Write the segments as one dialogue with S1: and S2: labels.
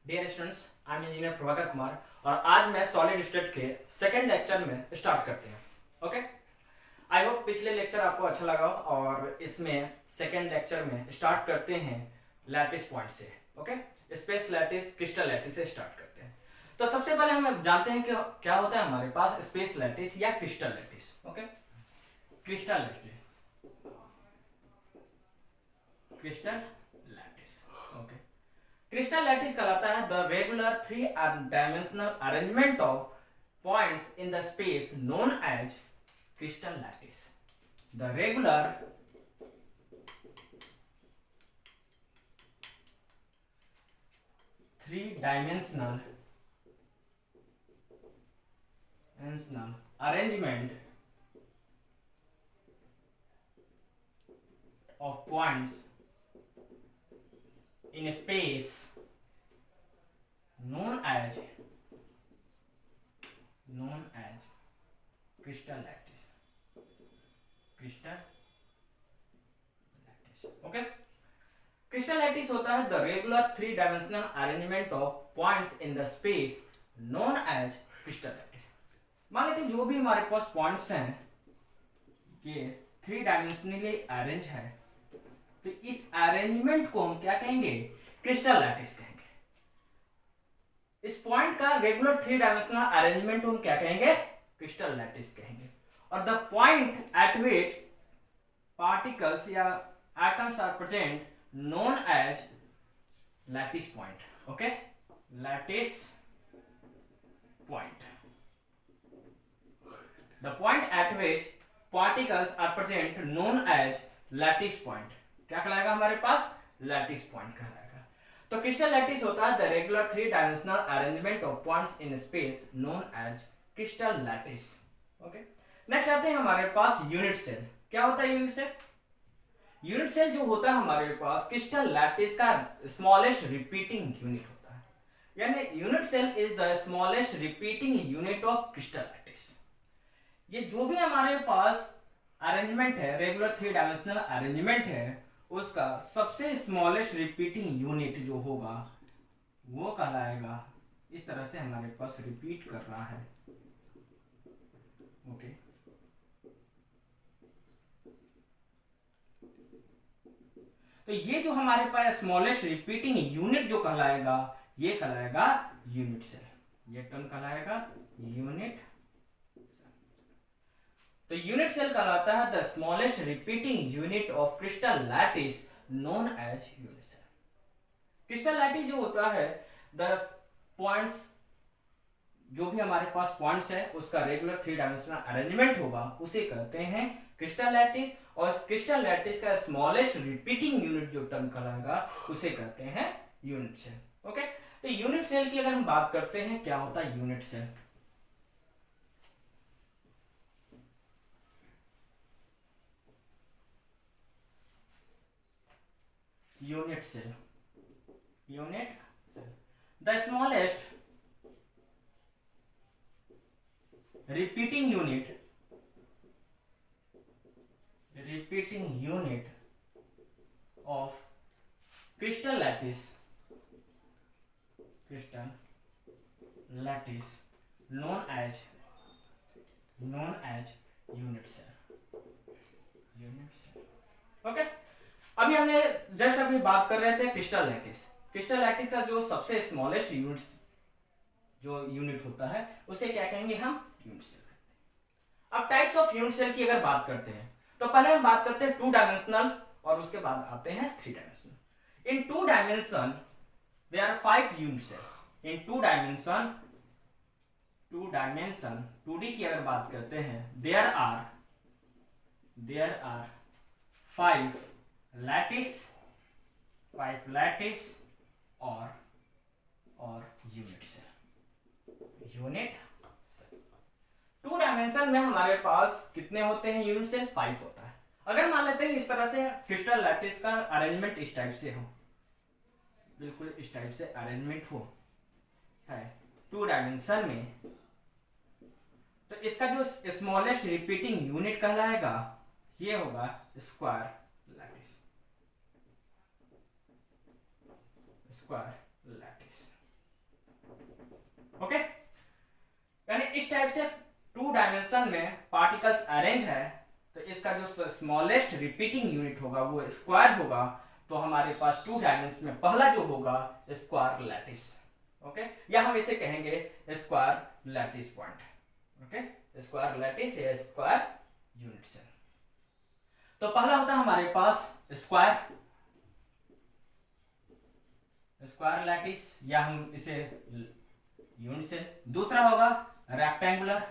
S1: Dear students, I am engineer Prabhakar Kumar और आज मैं सॉलिड स्टेट के सेकेंड लेक्चर में स्टार्ट करते हैं। ओके, आई होप पिछले लेक्चर आपको अच्छा लगा हो और इसमें सेकेंड लेक्चर में स्टार्ट करते हैं लैटिस पॉइंट से। Okay, space lattice, crystal lattice से स्टार्ट करते हैं। तो सबसे पहले हम जानते हैं कि क्या होता है हमारे पास स्पेस लैटिस या crystal lattice. Okay, crystal lattice, crystal lattice. Okay, crystal lattice कहलाता है the regular three dimensional arrangement of points in the space known as crystal lattice. The regular three dimensional arrangement of points in space known as crystal lattice. Okay, crystal lattice होता है the regular three dimensional arrangement of points in the space known as crystal lattice. मान लेते हैं जो भी हमारे पास points हैं ये थ्री डायमेंशनली अरेंज है, तो इस अरेंजमेंट को हम क्या कहेंगे? क्रिस्टल लैटिस कहेंगे। इस पॉइंट का रेगुलर थ्री डायमेंशनल अरेंजमेंट हम क्या कहेंगे? क्रिस्टल लैटिस कहेंगे। और the point at which particles या atoms are present known as lattice point. Okay, lattice point, the point at which particles are present known as lattice point। क्या कहलाएगा हमारे पास? Lattice point कहलाएगा। तो क्रिस्टल लैटिस होता है the regular three dimensional arrangement of points in space known as crystal lattice. Okay, next आते हैं हमारे पास यूनिट सेल। क्या होता है यूनिट सेल? यूनिट सेल जो होता है हमारे पास क्रिस्टल लैटिस का स्मॉलेस्ट रिपीटिंग यूनिट होता है, यानी unit cell is the smallest repeating unit of crystal lattice. ये जो भी हमारे पास अरेंजमेंट है, रेगुलर थ्री डायमेंशनल अरेंजमेंट है, उसका सबसे स्मॉलेस्ट रिपीटिंग यूनिट जो होगा वो कहलाएगा, इस तरह से हमारे पास रिपीट कर रहा है। ओके, तो ये जो हमारे पास स्मॉलेस्ट रिपीटिंग यूनिट जो कहलाएगा ये कहलाएगा यूनिट सेल। ये टर्म कहलाएगा यूनिट। तो यूनिट सेल कहलाता है the smallest repeating unit of crystal lattice known as unit cell. Crystal lattice जो होता है द पॉइंट्स, जो भी हमारे पास पॉइंट्स है उसका रेगुलर थ्री डायमेंशनल अरेंजमेंट होगा उसे कहते हैं क्रिस्टल लैटिस। और क्रिस्टल लैटिस का स्मॉलेस्ट रिपीटिंग यूनिट जो टर्म कहलाएगा उसे कहते हैं यूनिट सेल। ओके, तो यूनिट सेल की अगर हम बात करते हैं क्या होता है unit cell? Unit cell, the smallest repeating unit of crystal lattice known as unit cell. Okay, अभी हमने जस्ट अभी बात कर रहे थे क्रिस्टल लैटिस। क्रिस्टल लैटिस का जो सबसे स्मॉलेस्ट यूनिट होता है उसे क्या कहेंगे हम? Unit cell. अब टाइप्स ऑफ यूनिट सेल की अगर बात करते हैं तो पहले हम बात करते हैं टू डायमेंशनल और उसके बाद आते हैं three dimensional. In two dimension there are 5 unit cell. In two dimension 2D की अगर बात करते हैं देयर आर 5 लैटिस और यूनिट सेल। टू डायमेंशन में हमारे पास कितने होते हैं यूनिट सेल? 5 होता है। अगर मान लेते हैं इस तरह से क्रिस्टल लैटिस का अरेंजमेंट इस टाइप से हो, बिल्कुल इस टाइप से अरेंजमेंट हो है टू डायमेंशन में, तो इसका जो स्मॉलेस्ट रिपीटिंग यूनिट कहलाएगा ये होगा स्क्वायर लैटिस। ओके, यानी इस टाइप से 2 डायमेंशन में पार्टिकल्स अरेंज है, तो इसका जो स्मॉलेस्ट रिपीटिंग यूनिट होगा वो स्क्वायर होगा। तो हमारे पास 2 डायमेंशन में पहला जो होगा स्क्वायर लैटिस। ओके, या हम इसे कहेंगे square lattice point. Okay, square lattice या स्क्वायर यूनिट सेल। तो पहला होता है हमारे पास स्क्वायर लैटिस, या हम इसे यूनिट सेल। दूसरा होगा रेक्टेंगुलर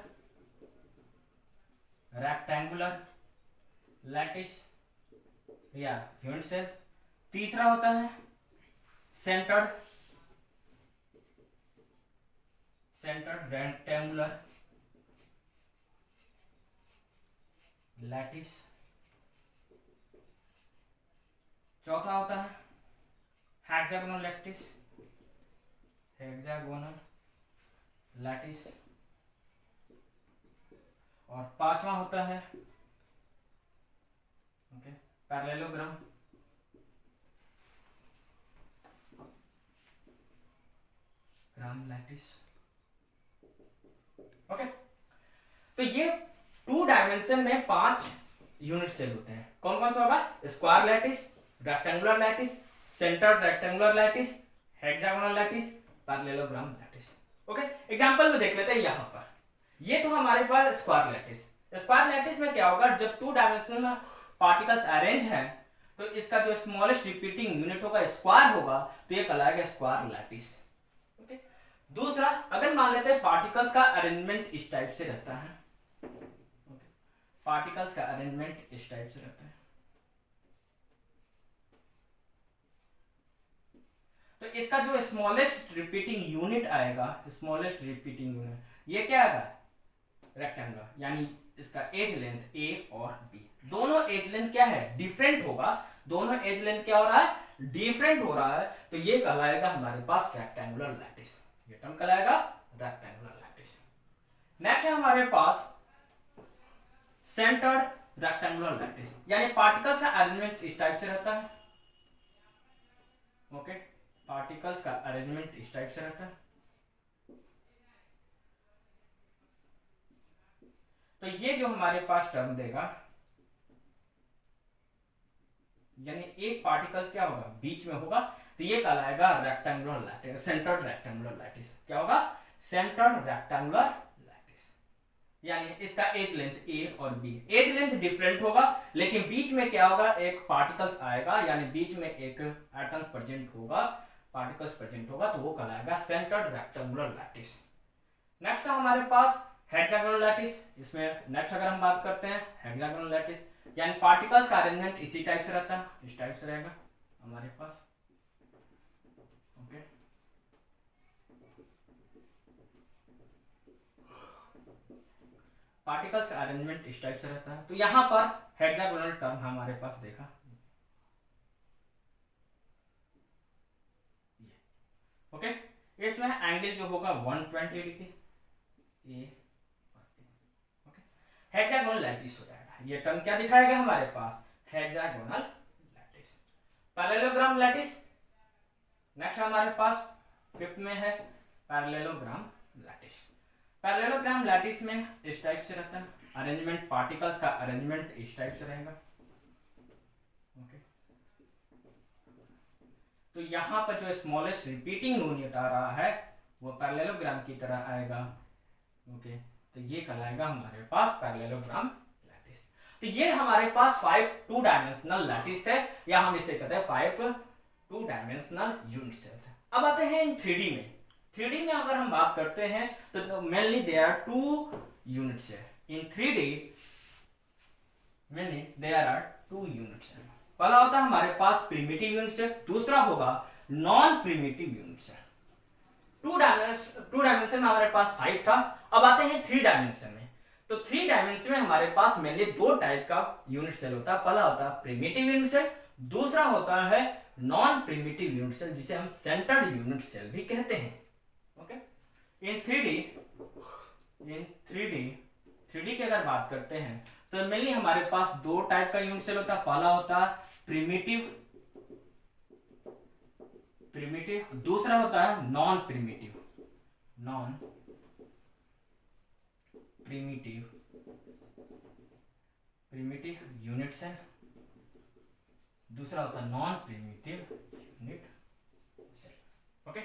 S1: लैटिस या यूनिट सेल। तीसरा होता है सेंटर्ड रेक्टेंगुलर लैटिस। चौथा होता है हेक्सागोनल लैटिस। और पांचवा होता है पैरेललोग्राम लैटिस। ओके, तो ये 2 डायमेंशन में 5 यूनिट सेल होते हैं। कौन कौन सा होगा? Square lattice, rectangular lattice, centred rectangular lattice, hexagonal lattice, parallelogram lattice. Okay, example में देख लेते हैं। यहां पर ये तो हमारे पास स्क्वायर लैटिस में क्या होगा, जब 2 डायमेंशन में पार्टिकल्स अरेंज हैं तो इसका जो स्मॉलेस्ट रिपीटिंग यूनिट होगा स्क्वायर होगा, तो ये कहलाएगा स्क्वायर लैटिस। ओके, दूसरा, अगर मान लेते हैं पार्टिकल्स का अरेंजमेंट इस टाइप से रहता है। ओके, पार्टिकल्स का अरेंजमेंट इस टाइप से रहता है, तो इसका जो स्मॉलेस्ट रिपीटिंग यूनिट आएगा, ये क्या आएगा? रेक्टेंगुलर, यानी इसका एज लेंथ ए और बी, दोनों एज लेंथ क्या है? डिफरेंट होगा। दोनों एज लेंथ क्या हो रहा है? डिफरेंट हो रहा है, तो ये कहलाएगा हमारे पास रेक्टेंगुलर लैटिस। ये टर्म कहलाएगा रेक्टेंगुलर लैटिस। नेक्स्ट है हमारे पास सेंटर्ड रेक्टेंगुलर लैटिस, यानी पार्टिकल्स का अरेंजमेंट इस टाइप से रहता है। ओके, पार्टिकल्स का अरेंजमेंट इस टाइप से रहता है। तो ये जो हमारे पास टर्म देगा, यानी एक पार्टिकल्स क्या होगा? बीच में होगा, तो ये कहलाएगा rectangular lattice, centred rectangular lattice. क्या होगा? सेंटर्ड रेक्टेंगुलर लैटिस, यानी इसका एज लेंथ ए और बी, एज लेंथ डिफरेंट होगा, लेकिन बीच में क्या होगा? एक पार्टिकल्स आएगा, यानी बीच में एक एटम प्रेजेंट होगा, पार्टिकल्स प्रेजेंट होगा, तो वो कहलाएगा सेंटर्ड रेक्टेंगुलर लैटिस। नेक्स्ट है हमारे पास हेक्सागोनल लैटिस। इसमें नेक्स्ट अगर हम बात करते हैं हेक्सागोनल लैटिस, यानी पार्टिकल्स का अरेंजमेंट इसी टाइप से रहता है, इस टाइप से रहेगा हमारे पास। ओके, पार्टिकल्स का अरेंजमेंट इस टाइप से रहता है। तो यहां पर हेक्सागोनल टर्म हमारे पास देखा। ओके, इसमें एंगल जो होगा 120 डिग्री ए। हेक्सागोनल लैटिस हो जाएगा। ये टर्म क्या दिखाएगा हमारे पास? Hexagonal lattice. Parallelogram lattice next हमारे पास 5th में है पैरेललोग्राम लैटिस। पैरेललोग्राम लैटिस में इस टाइप से रहता है अरेंजमेंट, पार्टिकल्स का अरेंजमेंट इस टाइप से रहेगा। ओके, तो यहां पर जो स्मॉलेस्ट रिपीटिंग यूनिट आ रहा है वो पैरेललोग्राम की तरह आएगा। ओके, तो ये कहलाएगा हमारे पास पैरेललोग्राम लैटिस। तो ये हमारे पास 5 2 डायमेंशनल लैटिस थे, या हम इसे कहते हैं 5 2 डायमेंशनल यूनिट सेल थे। अब आते हैं इन 3D में। 3D में अगर हम बात करते हैं तो mainly there are 2 unit cell. In 3D mainly there are 2 unit cell. पहला होता है हमारे पास प्रिमिटिव यूनिट सेल, दूसरा होगा non primitive unit cell. 2 dimension में हमारे पास 5 था। अब आते हैं 3 डायमेंशन में। तो 3 डायमेंशन में हमारे पास मेनली 2 टाइप का यूनिट सेल होता है। पहला होता है प्रिमिटिव यूनिट सेल, दूसरा होता है नॉन प्रिमिटिव यूनिट सेल, जिसे हम सेंटर्ड यूनिट सेल भी कहते हैं। ओके, इन 3D की अगर बात करते हैं तो मेनली हमारे पास 2 टाइप का यूनिट सेल होता है। पहला होता है प्रिमिटिव, दूसरा होता है non non primitive unit cell, दूसरा होता है non primitive unit cell. Okay,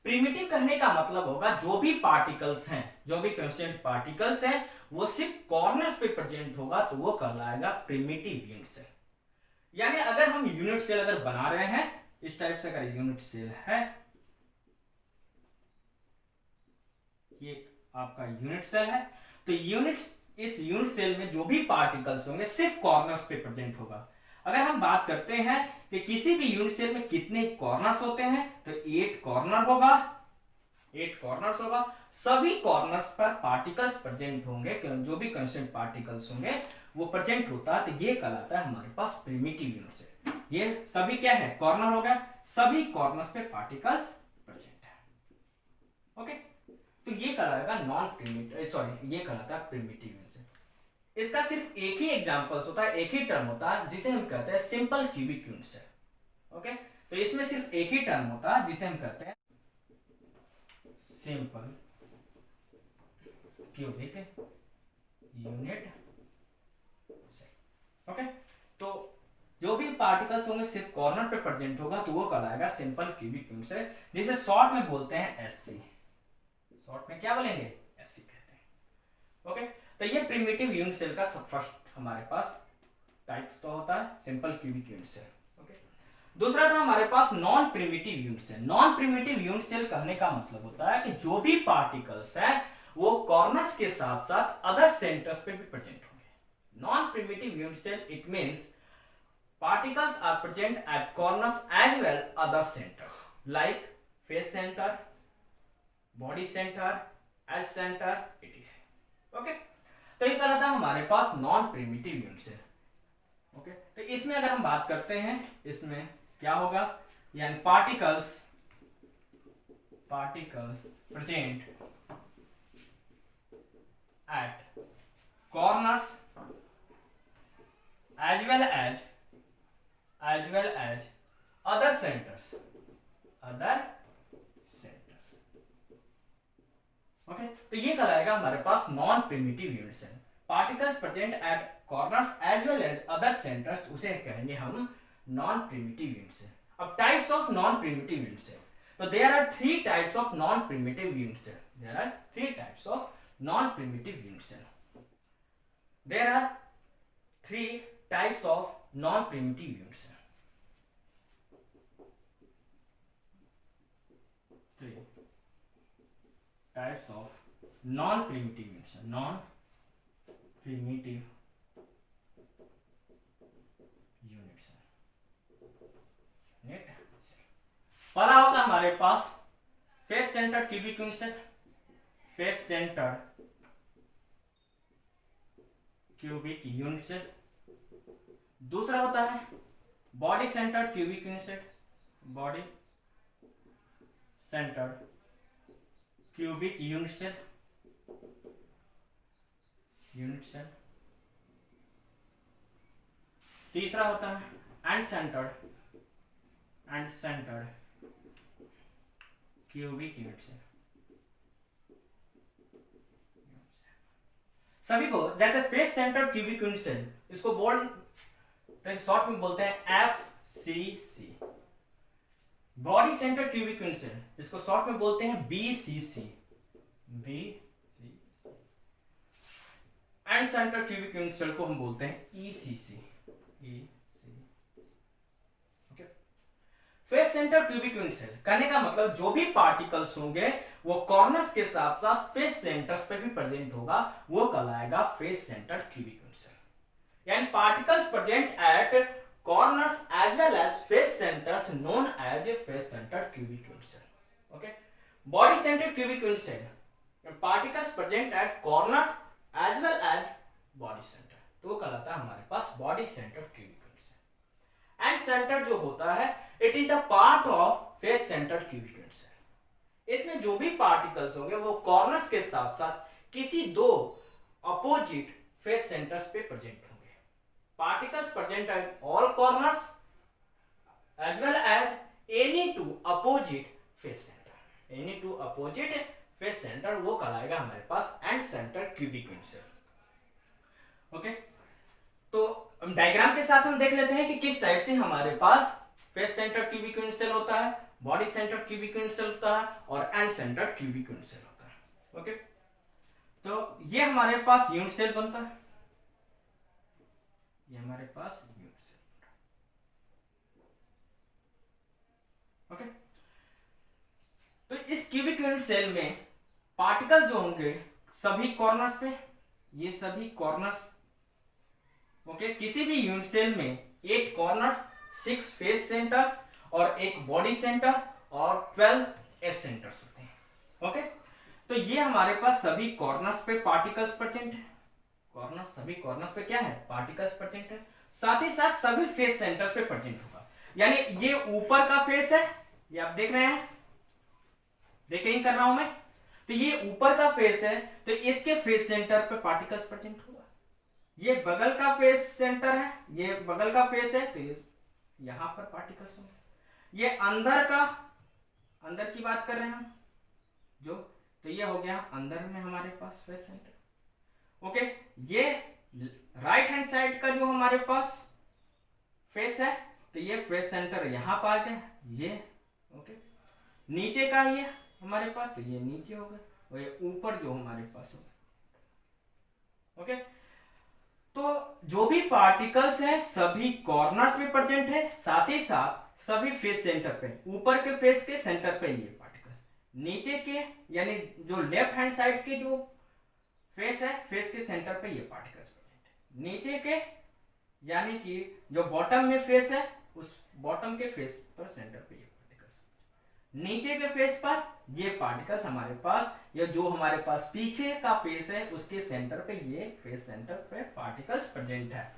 S1: primitive कहने का मतलब होगा जो भी पार्टिकल्स हैं, जो भी कांस्टेंट पार्टिकल्स हैं, वो सिर्फ कॉर्नर्स पे प्रेजेंट होगा तो वो कहलाएगा प्रिमिटिव यूनिट सेल। यानी अगर हम यूनिट सेल अगर बना रहे हैं इस टाइप से, अगर यूनिट सेल है, ये आपका यूनिट सेल है, तो इस यूनिट सेल में जो भी पार्टिकल्स होंगे सिर्फ कॉर्नर्स पे प्रेजेंट होगा। अगर हम बात करते हैं कि किसी भी यूनिट सेल में कितने कॉर्नर्स होते हैं, तो 8 कॉर्नर होगा, 8 कॉर्नर्स होगा। सभी कॉर्नर्स पर पार्टिकल्स प्रेजेंट होंगे, जो भी कांस्टेंट पार्टिकल्स होंगे वो प्रेजेंट होता है, तो ये कहलाता है हमारे पास प्रिमिटिव यूनिट सेल। ये सभी क्या है, कॉर्नर हो गया, सभी कॉर्नर्स पे पार्टिकल्स प्रेजेंट है। ओके, तो ये कहलाएगा नॉन प्रिमिटिव, सॉरी ये कहलाता है प्रिमिटिव यूनिट सेल। इसका सिर्फ एक ही एग्जांपल्स होता है, एक ही टर्म होता है जिसे हम कहते हैं simple cubic unit cell. Okay, तो इसमें सिर्फ एक ही टर्म होता है जिसे हम कहते हैं simple cubic unit cell. Okay, तो जो भी पार्टिकल्स होंगे सिर्फ कॉर्नर पे प्रेजेंट होगा तो वो कहलाएगा सिंपल क्यूबिक यूनिट सेल, जिसे शॉर्ट में बोलते हैं एससी। शॉर्ट में क्या बोलेंगे, एससी कहते हैं। ओके, तो ये प्रिमिटिव यूनिट सेल का फर्स्ट हमारे पास टाइप्स तो होता है simple cubic unit cell. Okay, दूसरा था हमारे पास non primitive unit cell. Non primitive unit cell कहने का मतलब होता है कि जो भी पार्टिकल्स हैं वो कॉर्नर्स के साथ साथ अदर सेंटर्स पे भी प्रेजेंट होंगे। Non primitive unit cell it means particles are present at corners as well other centers like face center, body center, edge center, etc. Okay, तो ये कहलाता है हमारे पास non primitive unit cell. Okay, तो इसमें अगर हम बात करते हैं इसमें क्या होगा, यानी particles present at corners as well as other centers। Okay, तो ये कहलाएगा हमारे पास non primitive unit cell. Particles present at corners as well as other centres, उसे कहेंगे हम नॉन प्रिमिटिव यूनिट सेल। अब types of non primitive unit cell, तो there are 3 types of non primitive unit cell. There are 3 types of non primitive unit cell. There are 3 types of non-primitive unit cell। 3 types of non-primitive unit cell। non-primitive unit cell। पहला होगा हमारे पास face centre cubic unit cell. Face centre cubic unit cell. दूसरा होता है body centre cubic unit cell. Body centre cubic unit cell. तीसरा होता है end centred cubic unit cell. सभी को जैसे face centre cubic unit cell, इसको बोल्ड शॉर्ट में बोलते हैं FCC। Body centre cubic unit cell, इसको शॉर्ट में बोलते हैं BCC। End centre cubic unit cell को हम बोलते हैं ECC। Okay, face centre cubic unit cell कहने का मतलब जो भी पार्टिकल्स होंगे वो कॉर्नर्स के साथ साथ फेस सेंटर्स पे भी प्रेजेंट होगा, वो कहलाएगा face centre cubic unit cell. यानी particles present at corners as well as face centres known as face centre cubic unit cell. Okay, body centre cubic unit cell, particles present at corners as well as body centre, तो वो कहलाता है हमारे पास body centre cubic unit cell. End centre जो होता है it is the part of face centre cubic unit cell. इसमें जो भी पार्टिकल्स होंगे वो कॉर्नर्स के साथ साथ किसी 2 अपोजिट फेस सेंटर्स पे प्रेजेंट होंगे। Particles present at all corners as well as any 2 opposite face center। any 2 opposite face centre, वो कहलाएगा हमारे पास end centre cubic unit cell. Okay, तो डायग्राम के साथ हम देख लेते हैं कि किस टाइप से हमारे पास face centre cubic unit cell होता है, body centre cubic unit cell होता है और end centre cubic unit cell होता है। ओके, तो ये हमारे पास यूनिट सेल बनता है, ये हमारे पास यूनिट सेल। ओके, तो इस क्यूबिक यूनिट सेल में पार्टिकल्स जो होंगे सभी कॉर्नर्स पे, ये सभी कॉर्नर्स। ओके, किसी भी यूनिट सेल में 8 कॉर्नर्स, 6 फेस सेंटर्स और एक बॉडी सेंटर और 12 एस सेंटर्स होते हैं। ओके, तो ये हमारे पास सभी कॉर्नर्स पे पार्टिकल्स प्रेजेंट है, कॉर्नर्स, सभी कॉर्नर्स पे क्या है, पार्टिकल्स प्रेजेंट है। साथ ही साथ सभी फेस सेंटर्स पे प्रेजेंट होगा, यानी ये ऊपर का फेस है, ये आप देख रहे हैं, रेकरिंग कर रहा हूं मैं, तो ये ऊपर का फेस है, तो इसके फेस सेंटर पे पार्टिकल्स प्रेजेंट होगा। ये बगल का फेस सेंटर है, ये बगल का फेस है, तो यहां पर पार्टिकल्स होंगे। ये अंदर का, अंदर की बात कर रहे हैं हम जो, तो ये हो गया अंदर में हमारे पास फेस सेंटर। ओके, ये राइट हैंड साइड का जो हमारे पास फेस है, तो ये फेस सेंटर यहां पर आ गया, ये ओके। नीचे का ये हमारे पास, तो ये नीचे हो गया, और ये ऊपर जो हमारे पास होगा। ओके, तो जो भी पार्टिकल्स हैं सभी कॉर्नर्स में प्रेजेंट है, साथ ही साथ सभी फेस सेंटर पे, ऊपर के फेस के सेंटर पे ये पार्टिकल्स, नीचे के यानी जो लेफ्ट हैंड साइड के जो फेस है, फेस के सेंटर पे ये पार्टिकल्स प्रेजेंट है। नीचे के यानी कि जो बॉटम में फेस है, उस बॉटम के फेस पर सेंटर पे ये पार्टिकल्स, नीचे के फेस पर ये पार्टिकल्स हमारे पास, या जो हमारे पास पीछे का फेस है उसके सेंटर पे ये फेस सेंटर पे पार्टिकल्स प्रेजेंट है।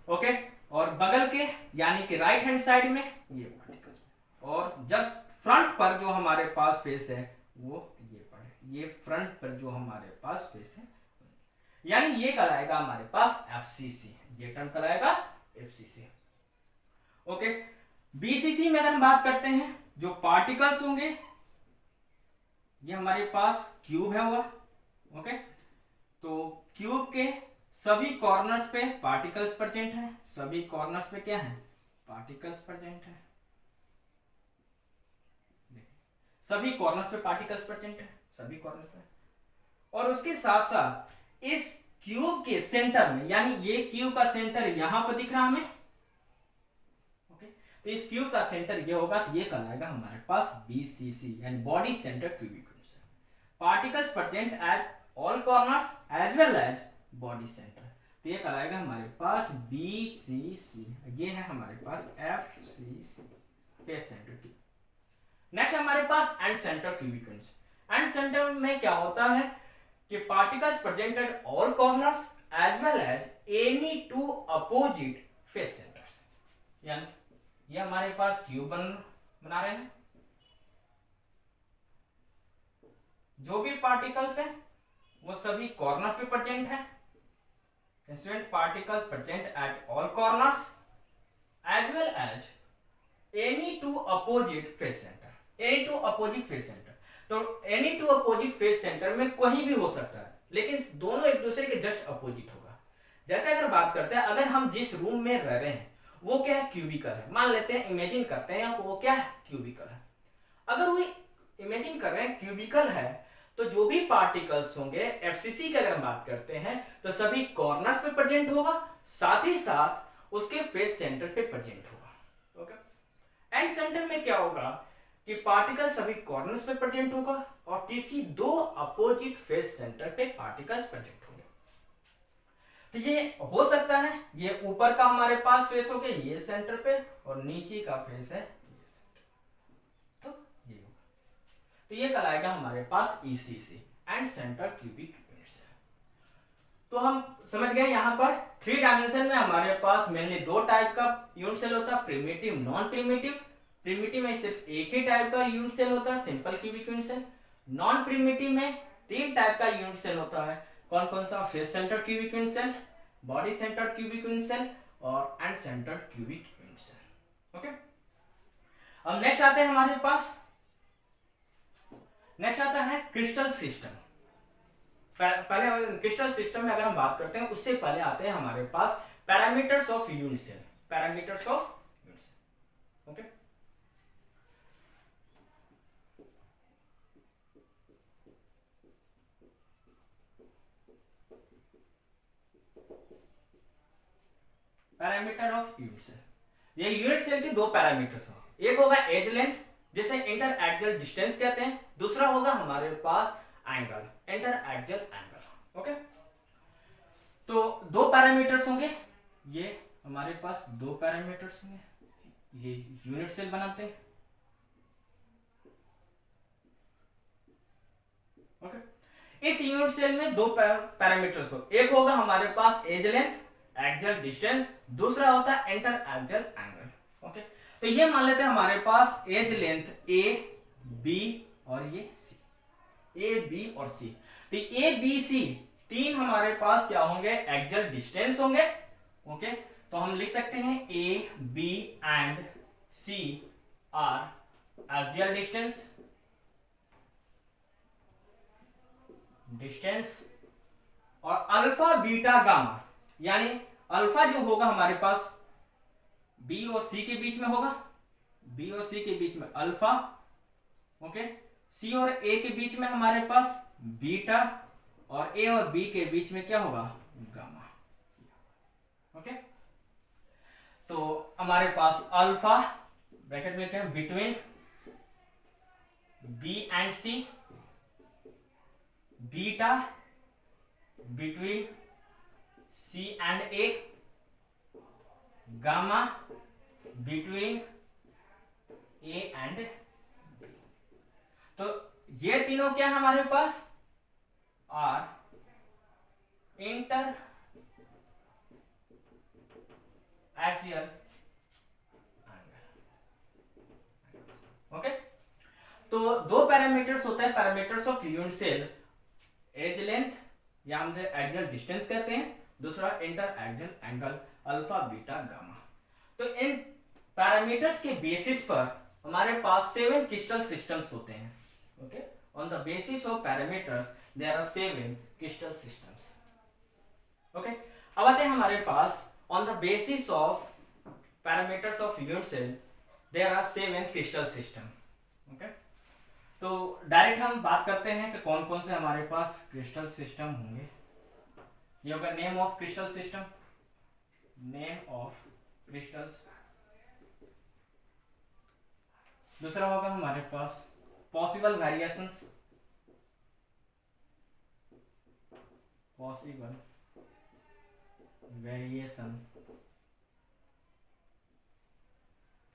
S1: ओके, और बगल के यानी कि राइट हैंड साइड में ये पार्टिकल्स, और जस्ट फ्रंट पर जो हमारे पास फेस है वो ये फ्रंट पर जो हमारे पास फेस है, यानी ये कहलाएगा हमारे पास एफसीसी, ये टर्म कहलाएगा एफसीसी। ओके, बीसीसी में अगर हम बात करते हैं, जो पार्टिकल्स होंगे, ये हमारे पास क्यूब है हुआ। ओके, तो क्यूब के सभी कॉर्नर्स पे पार्टिकल्स प्रेजेंट है, सभी कॉर्नर्स पे क्या है, पार्टिकल्स प्रेजेंट है, सभी कॉर्नर्स पे पार्टिकल्स प्रेजेंट है, सभी कॉर्नर्स पे। और उसके साथ साथ इस क्यूब के सेंटर में, यानी ये क्यूब का सेंटर यहां पर दिख रहा हमें, ओके, तो इस क्यूब का सेंटर ये होगा, तो ये कहलाएगा हमारे पास बीसीसी, यानी body centre cubic unit cell. Particles present at all corners as well as body centre, तो ये कहलाएगा हमारे पास बीसीसी। ये है हमारे पास FCC, face centre cube. Next हमारे पास end centre cubic unit cell. End centre में क्या होता है कि particles present at all corners as well as any two opposite face centres, यानी ये हमारे पास क्यूब बना रहे हैं, जो भी पार्टिकल्स हैं वो सभी कॉर्नर्स पे प्रेजेंट है। Constituent particles present at all corners as well as any two opposite face centre, any two opposite face centre. तो any two opposite face centre में कहीं भी हो सकता है, लेकिन दोनों एक दूसरे के जस्ट अपोजिट होगा। जैसे अगर बात करते हैं, अगर हम जिस रूम में रह रहे हैं वो क्या है, क्यूबिकल है, मान लेते हैं, इमेजिन करते हैं वो क्या है, क्यूबिकल है। अगर वो इमेजिन कर रहे हैं क्यूबिकल है, तो जो भी पार्टिकल्स होंगे एफसीसी की अगर हम बात करते हैं, तो सभी कॉर्नर्स पे प्रेजेंट होगा, साथ ही साथ उसके फेस सेंटर पे प्रेजेंट होगा। ओके, एंड सेंटर में क्या होगा कि पार्टिकल सभी कॉर्नर्स पे प्रेजेंट होगा और किसी दो अपोजिट फेस सेंटर पे पार्टिकल्स प्रेजेंट होंगे। तो ये हो सकता है, ये ऊपर का हमारे पास फेस हो गया ये सेंटर पे, और नीचे का फेस है ये सेंटर, तो ये होगा, तो ये कहलाएगा हमारे पास ECC, end centre cubic unit cell. तो हम समझ गए यहाँ पर 3 डायमेंशन में हमारे पास मेनली 2 टाइप का यूनिट सेल होता है, प्रिमिटिव, नॉन प्रिमिटिव। प्रिमिटिव में सिर्फ एक ही टाइप का यूनिट सेल होता है, simple cubic unit cell. Non primitive में 3 टाइप का यूनिट सेल होता है, कौन कौन सा, face centre cubic unit cell, body centre cubic unit cell और end centre cubic unit cell. Okay, अब नेक्स्ट आते हैं हमारे पास, नेक्स्ट आता है क्रिस्टल सिस्टम। पहले क्रिस्टल सिस्टम में अगर हम बात करते हैं उससे पहले आते हैं हमारे पास parameters of unit cell. Parameters of unit cell, okay. Parameter of unit cell, ये यूनिट सेल के दो पैरामीटर्स हो, एक होगा एज लेंथ जिसे इंटर एक्सियल डिस्टेंस कहते हैं, दूसरा होगा हमारे पास angle, inter axial angle, okay. तो दो पैरामीटर्स होंगे, ये हमारे पास दो पैरामीटर्स होंगे, ये यूनिट सेल बनाते हैं, ओके। इस यूनिट सेल में दो पैरामीटर्स हो, एक होगा हमारे पास एज लेंथ एक्सियल डिस्टेंस, दूसरा होता है इंटर एक्सियल एंगल, ओके। तो ये मान लेते हैं हमारे पास एज लेंथ ए बी और ये सी, ए बी और सी। तो ए बी सी तीन हमारे पास क्या होंगे, एक्सियल डिस्टेंस होंगे, ओके। तो हम लिख सकते हैं A B and C are axial distance और अल्फा बीटा गामा, यानी अल्फा जो होगा हमारे पास बी और सी के बीच में होगा, बी और सी के बीच में अल्फा, ओके। सी और ए के बीच में हमारे पास बीटा और ए और बी के बीच में क्या होगा, गामा, ओके। तो हमारे पास अल्फा ब्रैकेट में क्या है, between B and C, beta between C and A, gamma between A and B. तो ये तीनों क्या है हमारे पास, are inter axial angle, okay. तो दो पैरामीटर्स होते हैं, parameters of unit cell, edge length या हम एक्सियल डिस्टेंस कहते हैं, दूसरा inter axial angle alpha beta gamma. तो इन पैरामीटर्स के बेसिस पर हमारे पास 7 क्रिस्टल सिस्टम्स होते हैं, okay. On the basis of parameters there are 7 crystal systems, okay. अब आते हैं हमारे पास on the basis of parameters of unit cell there are 7 crystal system, okay. तो डायरेक्ट हम बात करते हैं कि कौन कौन से हमारे पास क्रिस्टल सिस्टम होंगे। ये होगा name of crystal system, name of crystals. दूसरा होगा हमारे पास possible variations, possible variation,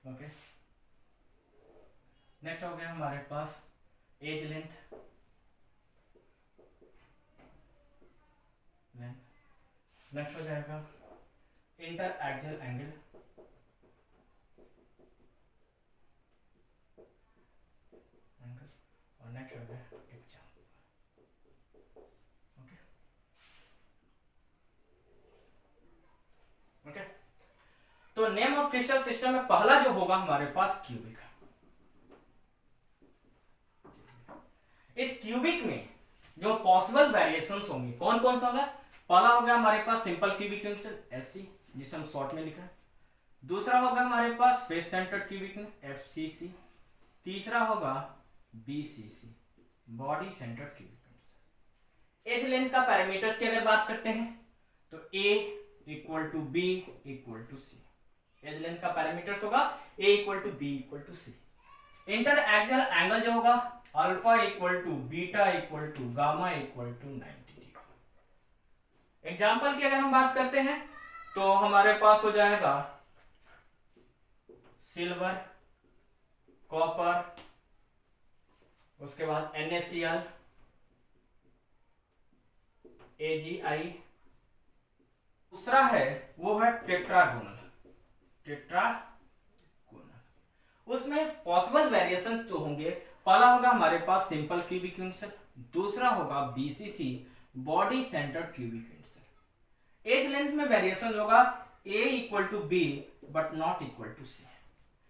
S1: okay. Next हो गया हमारे पास एज लेंथ, नेक्स्ट हो जाएगा इंटर एक्सियल एंगल, और नेक्स्ट हो गया एग्जाम्पल, ओके ओके। तो नेम ऑफ क्रिस्टल सिस्टम में पहला जो होगा हमारे पास क्यूबिक। इस क्यूबिक में जो पॉसिबल वेरिएशंस होंगे कौन कौन सा होगा, पहला होगा हमारे पास सिंपल क्यूबिक यूनिट एससी जिसे हम शॉर्ट में लिख रहे हैं, दूसरा होगा हमारे पास face centred cubic unit FCC, तीसरा होगा BCC body centred cubic unit. Edge length का पैरामीटर्स की अगर बात करते हैं तो A equal to B equal to C, edge length का पैरामीटर्स होगा A equal to B equal to C. Inter axial angle जो होगा alpha equal to beta equal to gamma equal to 90 degree. Example की अगर हम बात करते हैं तो हमारे पास हो जाएगा सिल्वर, कॉपर, उसके बाद NaCl, AgI, दूसरा है वो है टेट्रागोनल, उसमें पॉसिबल वेरिएशंस जो होंगे पहला होगा हमारे पास सिंपल क्यूबिक यूनिट, दूसरा होगा BCC body centred cubic unit. Edge length में वेरिएशन होगा A equal to B but not equal to C,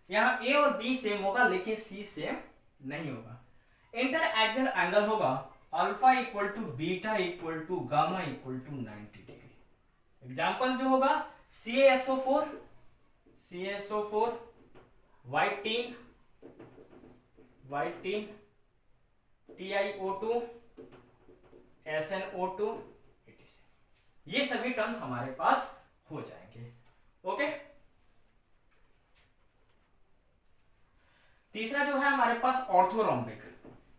S1: यहाँ A और B सेम होगा लेकिन C सेम नहीं होगा। इंटर एक्सियल एंगल होगा alpha equal to beta equal to gamma equal to 90 degree. Examples जो होगा CaSO4, white tin, TiO2, SnO2, ये सभी टर्म्स हमारे पास हो जाएंगे। ओके, तीसरा जो है हमारे पास ऑर्थोरोम्बिक,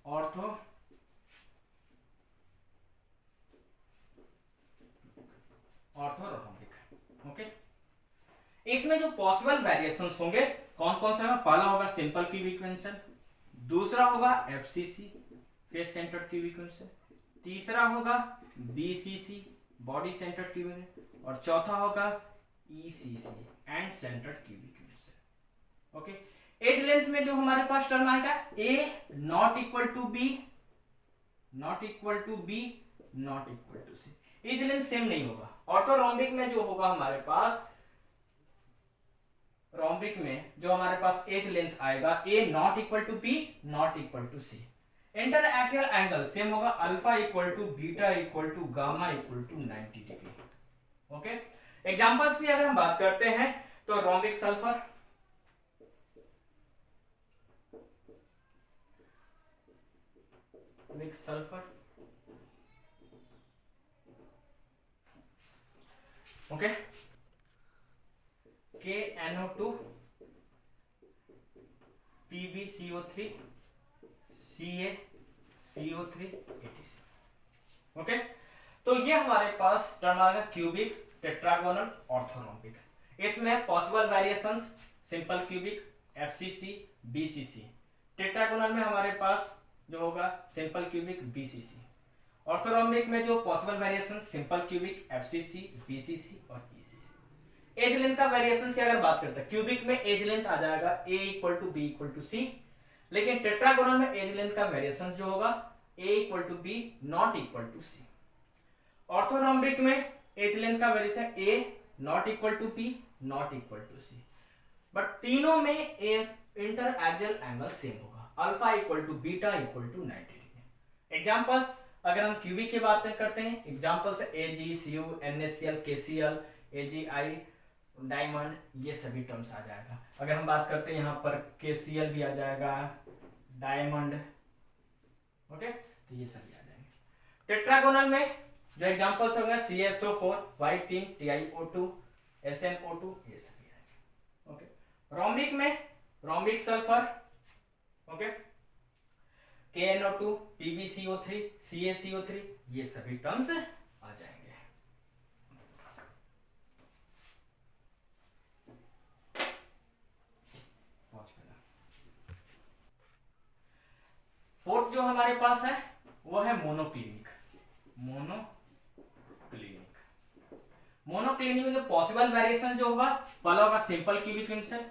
S1: ऑर्थोरोम्बिक। ओके, इसमें जो पॉसिबल वेरिएशंस होंगे कौन कौन से? पहला होगा सिंपल क्यूबिक इक्वेशन, दूसरा होगा FCC face centred cubic equation, तीसरा होगा BCC body centred cubic equation, और चौथा होगा ECC end centred cubic equation. Okay, edge length में जो हमारे पास टर्म आएगा A not equal to B, not equal to B, not equal to C। Edge length same नहीं होगा। ऑर्थोरोम्बिक में जो होगा हमारे पास, रोम्बिक में जो हमारे पास एज लेंथ आएगा A not equal to B, not equal to C। Inter axial angle same होगा alpha equal to beta equal to gamma equal to 90 degree. Okay, examples की अगर हम बात करते हैं तो rhombic sulphur, okay, KNO2, PbCO3, CaCO3, etc। Okay, तो ये हमारे पास टर्म आएगा क्यूबिक, टेट्रागोनल, ऑर्थोरोम्बिक। इसमें possible variations simple cubic, FCC, BCC। Tetragonal में हमारे पास जो होगा सिंपल क्यूबिक, BCC। ऑर्थोरोम्बिक में जो possible variations simple cubic, FCC, BCC और ECC। एज लेंथ का वेरिएशंस की अगर बात करते हैं, क्यूबिक में एज लेंथ आ जाएगा A equal to B equal to C, लेकिन टेट्रागोनल में एज लेंथ का वेरिएशंस जो होगा A equal to B not equal to C। Orthorhombic में एज लेंथ का variation A not equal to B not equal to C, but तीनों में inter axial angle same होगा, alpha equal to beta equal to 90 degree. Examples अगर हम cubic की बात करते हैं, examples AgCu, NaCl, KCl, AgI, diamond, ये सभी टर्म्स आ जाएगा। अगर हम बात करते हैं यहाँ पर KCl भी आ जाएगा, डायमंड, ओके, तो ये सभी आ जाएंगे। टेट्रागोनल में जो एग्जांपल्स होंगे CaSO4, white tin, TiO2, SnO2, ये सभी आएंगे। ओके, रोम्बिक में rhombic sulphur, okay, KNO2, PbCO3, CaCO3, ये सभी टर्म्स आ जाएंगे। फोर्थ जो हमारे पास है वो है मोनोक्लिनिक। मोनोक्लिनिक में जो पॉसिबल वेरिएशन जो होगा, पहला होगा सिंपल क्यूबिक इक्वेशन,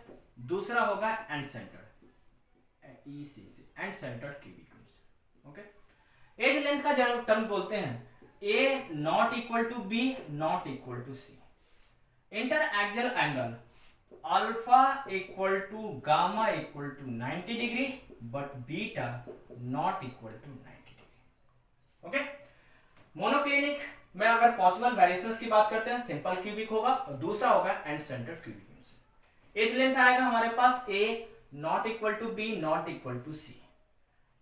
S1: दूसरा होगा end centered, ECC end centred cubic equation. Okay, edge length का जो टर्म बोलते हैं A not equal to B not equal to C। Inter axial angle alpha equal to gamma equal to 90 degree, but beta not equal to 90 degree. Okay, monoclinic में अगर possible variations की बात करते हैं, सिंपल क्यूबिक होगा और दूसरा होगा end centred cubic. Edge length आएगा हमारे पास A not equal to B not equal to C।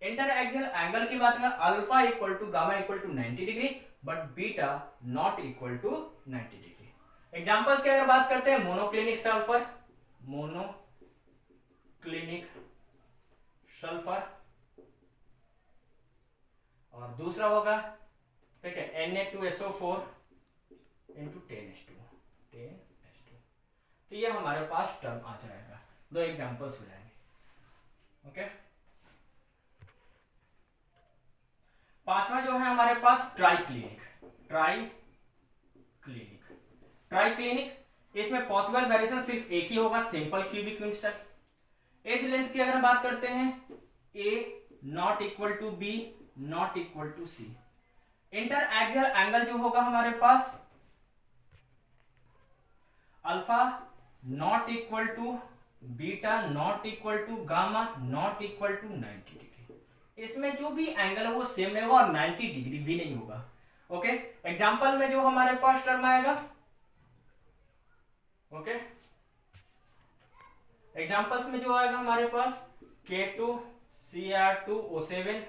S1: Inter axial angle की बात करें, alpha equal to gamma equal to 90 degree, but beta not equal to 90 degree. Examples की अगर बात करते हैं, मोनोक्लिनिक सल्फर, और दूसरा होगा, ठीक है, Na2SO4 इंटू 10H2। तो ये हमारे पास टर्म आ जाएगा, दो एग्जांपल्स हो जाएंगे। ओके, पांचवा जो है हमारे पास ट्राइक्लिनिक। इसमें पॉसिबल वेरिएशन सिर्फ एक ही होगा, simple cubic equation. Edge length की अगर बात करते हैं, A not equal to B not equal to C। Inter axial angle जो होगा हमारे पास alpha not equal to beta not equal to gamma not equal to 90 degree. इसमें जो भी एंगल है वो सेम रहेगा और 90 डिग्री भी नहीं होगा। ओके, एग्जांपल में जो हमारे पास टर्म आएगा, ओके, एग्जांपल्स में जो आएगा हमारे पास K2 Cr2 O7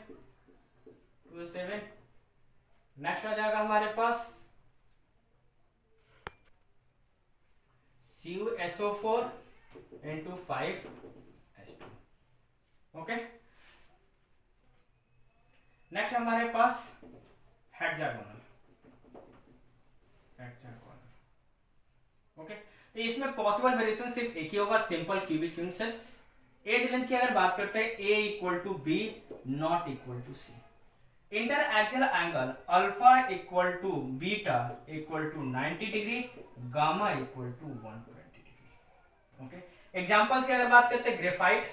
S1: 2O7, next आ जाएगा हमारे पास CuSO4 into 5H2। Okay, next हमारे पास हेक्सागोनल। ओके, तो इसमें पॉसिबल वेरिएशन सिर्फ एक ही होगा, simple cubic unit. Edge length की अगर बात करते हैं A equal to B not equal to C। Inter axial angle alpha equal to beta equal to 90 degree, gamma equal to 120 degree. Okay, examples की अगर बात करते हैं ग्रेफाइट,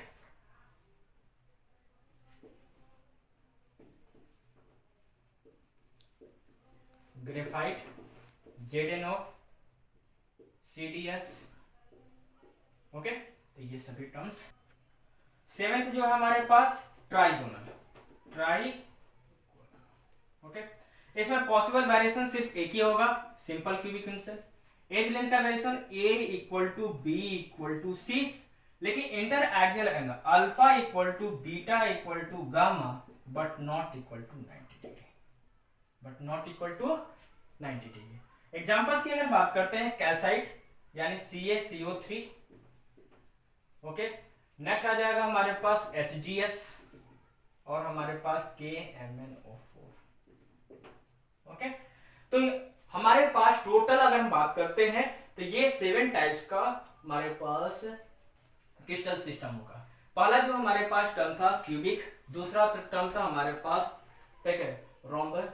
S1: ग्रेफाइट ZnO CdS। ओके, तो ये सभी टर्म्स। सेवेंथ जो है हमारे पास ट्राई। ओके, इसमें पॉसिबल वेरिएशन सिर्फ एक ही होगा, simple cubic unit. Edge length का variation A equal to B equal to C, लेकिन inter axial angle alpha equal to beta equal to gamma but not equal to 90 degree, but not equal to 90 degree. Examples की अगर बात करते हैं calcite यानी CaCO3। Okay, next आ जाएगा हमारे पास HGS और हमारे पास KMnO4। ओके, तो हमारे पास टोटल अगर हम बात करते हैं तो ये 7 टाइप्स का हमारे पास क्रिस्टल सिस्टम होगा। पहला जो हमारे पास टर्म था क्यूबिक, दूसरा टर्म था हमारे पास ठीक है रोम्बस,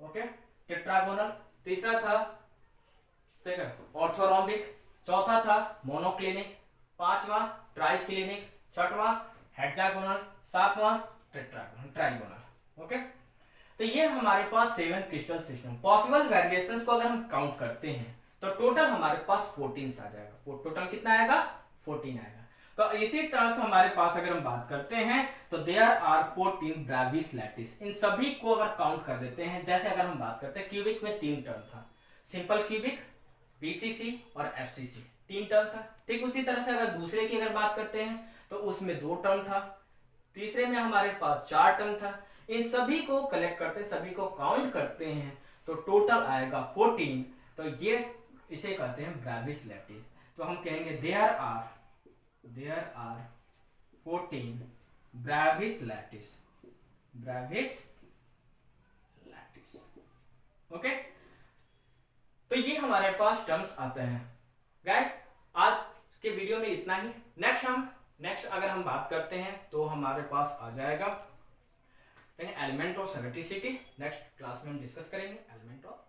S1: ओके, टेट्रागोनल, तीसरा था ठीक है ऑर्थोरोम्बिक, चौथा था मोनोक्लिनिक, पांचवा ट्राइक्लिनिक, छठवां हेक्सागोनल, सातवां ट्राइगोनल। ओके, तो ये हमारे पास 7 क्रिस्टल सिस्टम। पॉसिबल वेरिएशंस को अगर हम काउंट करते हैं तो टोटल हमारे पास 14 आ जाएगा। टोटल कितना आएगा? 14 आएगा। तो इसी तरह से हमारे पास अगर हम बात करते हैं तो देयर आर 14 ब्रेविस लैटिस। इन सभी को अगर काउंट कर देते हैं, जैसे अगर हम बात करते हैं क्यूबिक में 3 टर्म था, सिंपल क्यूबिक, बीसीसी और एफसीसी, 3 टर्म था। ठीक उसी तरह से अगर दूसरे की अगर बात करते हैं तो उसमें 2 टर्म था, तीसरे में हमारे पास 4 टर्म था। इन सभी को कलेक्ट करते हैं, सभी को काउंट करते हैं तो टोटल आएगा 14। तो ये इसे कहते हैं ब्रेविस लैटिस। तो हम कहेंगे there are 14 Bravais lattice, okay. तो ये हमारे पास टर्म्स आते हैं। गाइस आज के वीडियो में इतना ही। नेक्स्ट अगर हम बात करते हैं तो हमारे पास आ जाएगा element of symmetricity. Next class में हम डिस्कस करेंगे एलिमेंट ऑफ